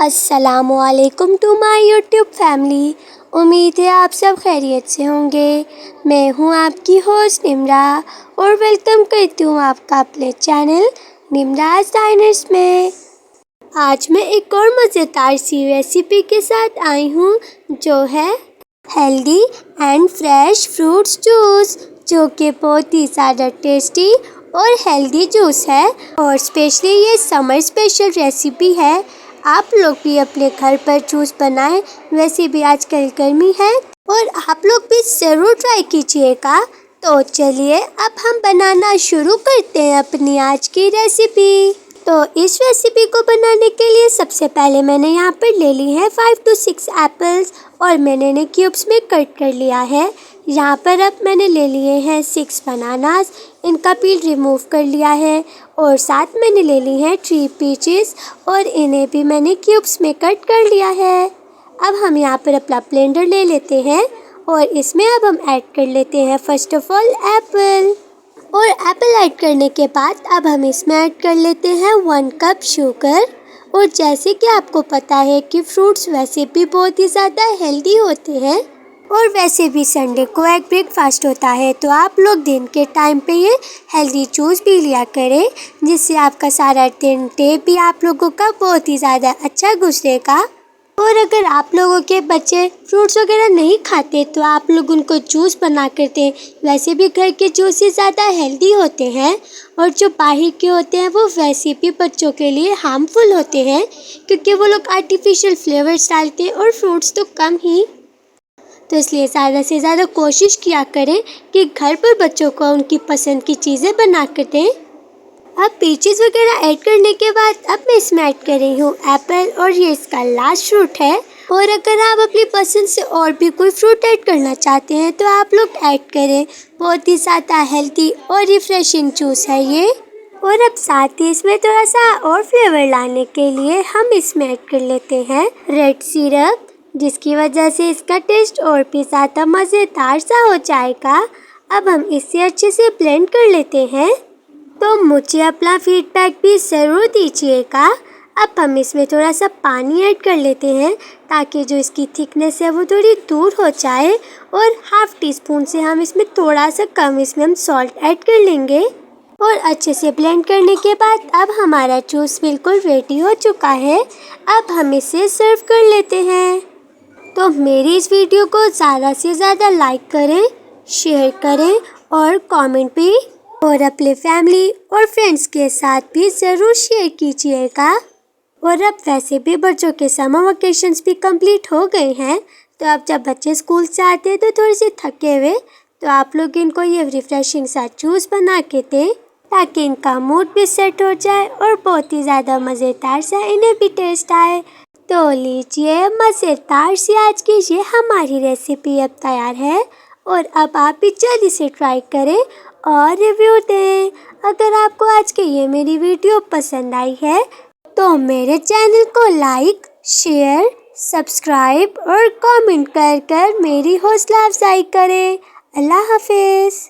अस्सलामुअलैकुम to my YouTube family. उम्मीद है आप सब खैरियत से होंगे। मैं हूं आपकी होस्ट निम्रा और वेलकम करती हूं आपका अपने चैनल निम्राज डाइनर्स में। आज मैं एक और मज़ेदार सी रेसिपी के साथ आई हूं जो है healthy and fresh fruits juice, जो कि बहुत ही ज़्यादा टेस्टी और हेल्दी जूस है और स्पेशली ये समर स्पेशल रेसिपी है। आप लोग भी अपने घर पर जूस बनाएं, वैसे भी आजकल गर्मी है और आप लोग भी ज़रूर ट्राई कीजिएगा। तो चलिए अब हम बनाना शुरू करते हैं अपनी आज की रेसिपी। तो इस रेसिपी को बनाने के लिए सबसे पहले मैंने यहाँ पर ले ली है 5 to 6 एप्पल्स और मैंने इन्हें क्यूब्स में कट कर लिया है। यहाँ पर अब मैंने ले लिए हैं 6 बनानास, इनका पील रिमूव कर लिया है और साथ मैंने ले ली हैं 3 पीचेस और इन्हें भी मैंने क्यूब्स में कट कर लिया है। अब हम यहाँ पर अपना ब्लेंडर ले लेते हैं और इसमें अब हम ऐड कर लेते हैं फर्स्ट ऑफ ऑल एप्पल। और एप्पल ऐड करने के बाद अब हम इसमें ऐड कर लेते हैं 1 कप शुगर। और जैसे कि आपको पता है कि फ्रूट्स वैसे भी बहुत ही ज़्यादा हेल्दी होते हैं और वैसे भी संडे को एक ब्रेकफास्ट होता है, तो आप लोग दिन के टाइम पे ये हेल्दी जूस भी लिया करें, जिससे आपका सारा डे भी आप लोगों का बहुत ही ज़्यादा अच्छा गुजरेगा। और अगर आप लोगों के बच्चे फ्रूट्स वगैरह नहीं खाते तो आप लोग उनको जूस बना कर दें। वैसे भी घर के जूस ही ज़्यादा हेल्दी होते हैं और जो बाहर के होते हैं वो वैसे भी बच्चों के लिए हार्मफुल होते हैं, क्योंकि वो लोग आर्टिफिशियल फ्लेवर्स डालते हैं और फ्रूट्स तो कम ही। तो इसलिए ज़्यादा से ज़्यादा कोशिश किया करें कि घर पर बच्चों को उनकी पसंद की चीज़ें बना कर दें। अब पीचेस वगैरह ऐड करने के बाद अब मैं इसमें ऐड कर रही हूँ एप्पल और ये इसका लास्ट फ्रूट है। और अगर आप अपनी पसंद से और भी कोई फ्रूट ऐड करना चाहते हैं तो आप लोग ऐड करें। बहुत ही ज़्यादा हेल्दी और रिफ्रेशिंग जूस है ये। और अब साथ ही इसमें थोड़ा सा और फ्लेवर लाने के लिए हम इसमें ऐड कर लेते हैं रेड सिरप, जिसकी वजह से इसका टेस्ट और भी ज़्यादा मज़ेदार सा हो जाएगा। अब हम इसे अच्छे से ब्लेंड कर लेते हैं। तो मुझे अपना फीडबैक भी ज़रूर दीजिएगा। अब हम इसमें थोड़ा सा पानी ऐड कर लेते हैं ताकि जो इसकी थिकनेस है वो थोड़ी दूर हो जाए। और हाफ़ टी स्पून से हम इसमें थोड़ा सा कम इसमें हम सॉल्ट ऐड कर लेंगे। और अच्छे से ब्लेंड करने के बाद अब हमारा जूस बिल्कुल रेडी हो चुका है। अब हम इसे सर्व कर लेते हैं। तो मेरी इस वीडियो को ज़्यादा से ज़्यादा लाइक करें, शेयर करें और कमेंट भी, और अपने फैमिली और फ्रेंड्स के साथ भी ज़रूर शेयर कीजिएगा। और अब वैसे भी बच्चों के समर वेकेशंस भी कंप्लीट हो गए हैं, तो अब जब बच्चे स्कूल से आते हैं तो थोड़े से थके हुए, तो आप लोग इनको ये रिफ्रेशिंग सा जूस बना के दें ताकि इनका मूड भी सेट हो जाए और बहुत ही ज़्यादा मज़ेदार सा इन्हें भी टेस्ट आए। तो लीजिए, मज़ेदार सी आज की ये हमारी रेसिपी अब तैयार है और अब आप भी जल्दी से ट्राई करें और रिव्यू दें। अगर आपको आज की ये मेरी वीडियो पसंद आई है तो मेरे चैनल को लाइक, शेयर, सब्सक्राइब और कमेंट कर मेरी हौसला अफजाई करें। अल्लाह हाफिज़।